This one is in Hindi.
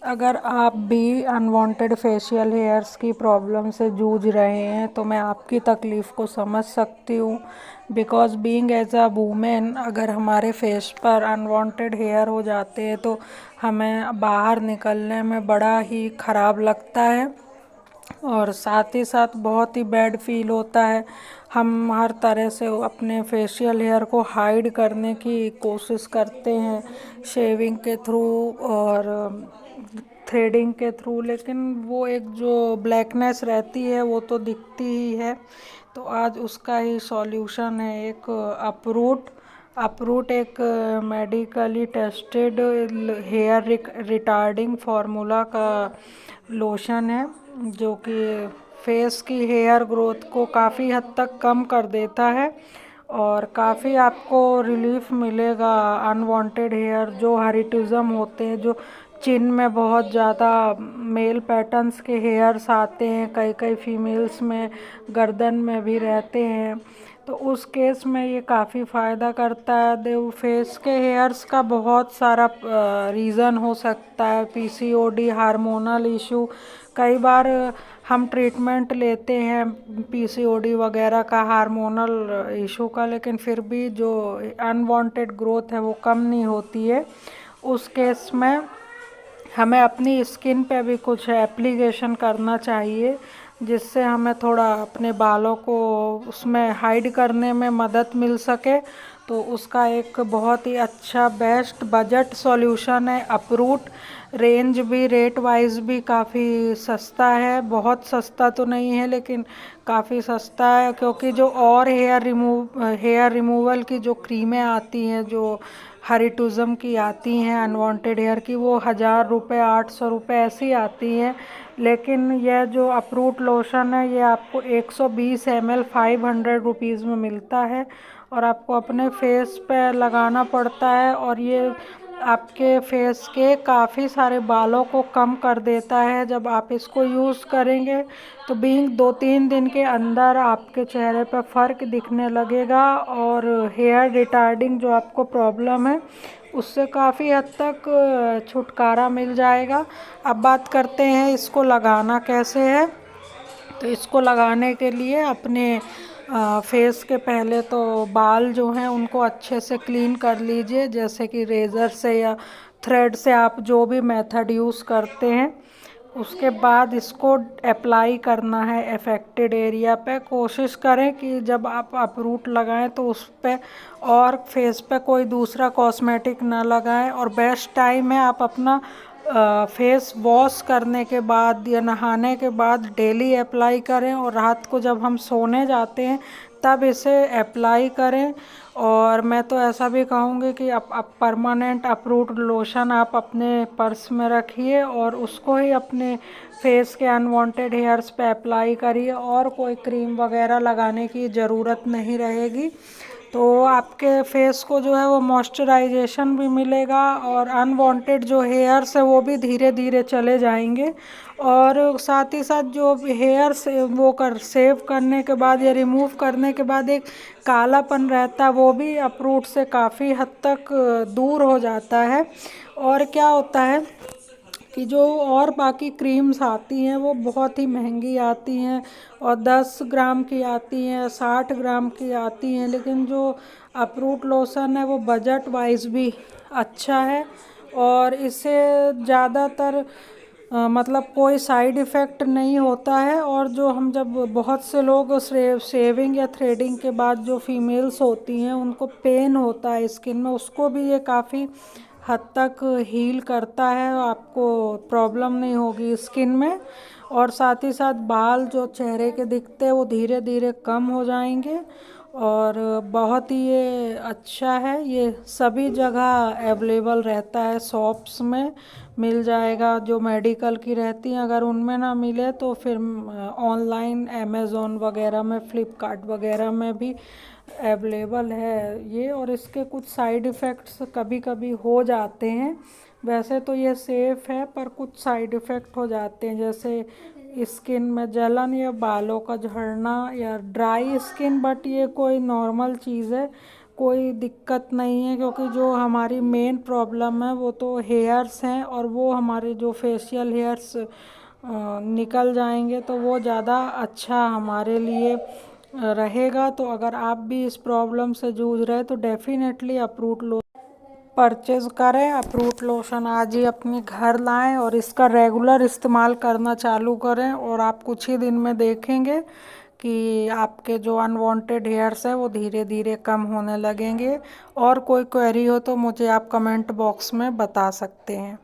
अगर आप भी अनवांटेड फेशियल हेयर्स की प्रॉब्लम से जूझ रहे हैं तो मैं आपकी तकलीफ़ को समझ सकती हूँ। Because being as a women, अगर हमारे फेस पर अनवांटेड हेयर हो जाते हैं तो हमें बाहर निकलने में बड़ा ही ख़राब लगता है और साथ ही साथ बहुत ही बैड फील होता है। हम हर तरह से अपने फेशियल हेयर को हाइड करने की कोशिश करते हैं, शेविंग के थ्रू और थ्रेडिंग के थ्रू, लेकिन वो एक जो ब्लैकनेस रहती है वो तो दिखती ही है। तो आज उसका ही सॉल्यूशन है एक अपरूट एक medically tested hair retarding formula का लोशन है, जो कि फेस की हेयर ग्रोथ को काफ़ी हद तक कम कर देता है और काफ़ी आपको रिलीफ मिलेगा। अनवांटेड हेयर जो हेरिटिज्म होते हैं, जो चिन में बहुत ज़्यादा मेल पैटर्न्स के हेयर्स आते हैं, कई कई फीमेल्स में गर्दन में भी रहते हैं, तो उस केस में ये काफ़ी फ़ायदा करता है। देखो, फेस के हेयर्स का बहुत सारा रीज़न हो सकता है, पीसीओडी, हार्मोनल इशू। कई बार हम ट्रीटमेंट लेते हैं पीसीओडी वगैरह का, हार्मोनल इशू का, लेकिन फिर भी जो अनवांटेड ग्रोथ है वो कम नहीं होती है। उस केस में हमें अपनी स्किन पे भी कुछ एप्लीकेशन करना चाहिए, जिससे हमें थोड़ा अपने बालों को उसमें हाइड करने में मदद मिल सके। तो उसका एक बहुत ही अच्छा बेस्ट बजट सॉल्यूशन है अपरूट। रेंज भी रेट वाइज भी काफ़ी सस्ता है, बहुत सस्ता तो नहीं है लेकिन काफ़ी सस्ता है, क्योंकि जो और हेयर रिमूवल की जो क्रीमें आती हैं, जो हरिटुज़म की आती हैं अनवांटेड हेयर की, वो 1000 रुपये 800 रुपये ऐसी आती हैं। लेकिन यह जो अप्रूट लोशन है ये आपको 120 ml 500 रुपीज़ में मिलता है और आपको अपने फेस पे लगाना पड़ता है, और ये आपके फेस के काफ़ी सारे बालों को कम कर देता है। जब आप इसको यूज़ करेंगे तो बीइंग 2-3 दिन के अंदर आपके चेहरे पर फ़र्क दिखने लगेगा और हेयर रिटार्डिंग जो आपको प्रॉब्लम है उससे काफ़ी हद तक छुटकारा मिल जाएगा। अब बात करते हैं इसको लगाना कैसे है। तो इसको लगाने के लिए अपने फेस के पहले तो बाल जो हैं उनको अच्छे से क्लीन कर लीजिए, जैसे कि रेज़र से या थ्रेड से, आप जो भी मेथड यूज़ करते हैं। उसके बाद इसको अप्लाई करना है अफेक्टेड एरिया पे। कोशिश करें कि जब आप अपरूट लगाएं तो उस पे और फेस पे कोई दूसरा कॉस्मेटिक ना लगाएं, और बेस्ट टाइम है आप अपना फेस वॉश करने के बाद या नहाने के बाद डेली अप्लाई करें, और रात को जब हम सोने जाते हैं तब इसे अप्लाई करें। और मैं तो ऐसा भी कहूँगी कि आप परमानेंट अप्रूट लोशन आप अपने पर्स में रखिए और उसको ही अपने फेस के अनवांटेड हेयर्स पे अप्लाई करिए, और कोई क्रीम वगैरह लगाने की ज़रूरत नहीं रहेगी। तो आपके फेस को जो है वो मॉइस्चराइजेशन भी मिलेगा और अनवांटेड जो हेयर्स है वो भी धीरे धीरे चले जाएंगे। और साथ ही साथ जो हेयर्स वो सेव करने के बाद या रिमूव करने के बाद एक कालापन रहता है, वो भी अपरूट से काफ़ी हद तक दूर हो जाता है। और क्या होता है कि जो और बाकी क्रीम्स आती हैं वो बहुत ही महंगी आती हैं, और 10 ग्राम की आती हैं, 60 ग्राम की आती हैं, लेकिन जो अप्रूट लोशन है वो बजट वाइज भी अच्छा है और इससे ज़्यादातर मतलब कोई साइड इफ़ेक्ट नहीं होता है। और जो हम जब बहुत से लोग शेविंग या थ्रेडिंग के बाद जो फीमेल्स होती हैं उनको पेन होता है स्किन में, उसको भी ये काफ़ी हद तक हील करता है, आपको प्रॉब्लम नहीं होगी स्किन में। और साथ ही साथ बाल जो चेहरे के दिखते हैं वो धीरे धीरे कम हो जाएंगे, और बहुत ही ये अच्छा है। ये सभी जगह अवेलेबल रहता है, शॉप्स में मिल जाएगा जो मेडिकल की रहती हैं। अगर उनमें ना मिले तो फिर ऑनलाइन अमेज़ोन वगैरह में, फ्लिपकार्ट वगैरह में भी अवेलेबल है ये। और इसके कुछ साइड इफ़ेक्ट्स कभी कभी हो जाते हैं, वैसे तो ये सेफ़ है पर कुछ साइड इफ़ेक्ट हो जाते हैं, जैसे स्किन में जलन या बालों का झड़ना या ड्राई स्किन, बट ये कोई नॉर्मल चीज़ है। कोई दिक्कत नहीं है, क्योंकि जो हमारी मेन प्रॉब्लम है वो तो हेयर्स हैं, और वो हमारे जो फेशियल हेयर्स निकल जाएंगे तो वो ज़्यादा अच्छा हमारे लिए रहेगा। तो अगर आप भी इस प्रॉब्लम से जूझ रहे हैं तो डेफिनेटली अप्रूट लो परचेज़ करें। अप्रूट लोशन आज ही अपने घर लाएं और इसका रेगुलर इस्तेमाल करना चालू करें, और आप कुछ ही दिन में देखेंगे कि आपके जो अनवांटेड हेयर्स है वो धीरे धीरे कम होने लगेंगे। और कोई क्वेरी हो तो मुझे आप कमेंट बॉक्स में बता सकते हैं।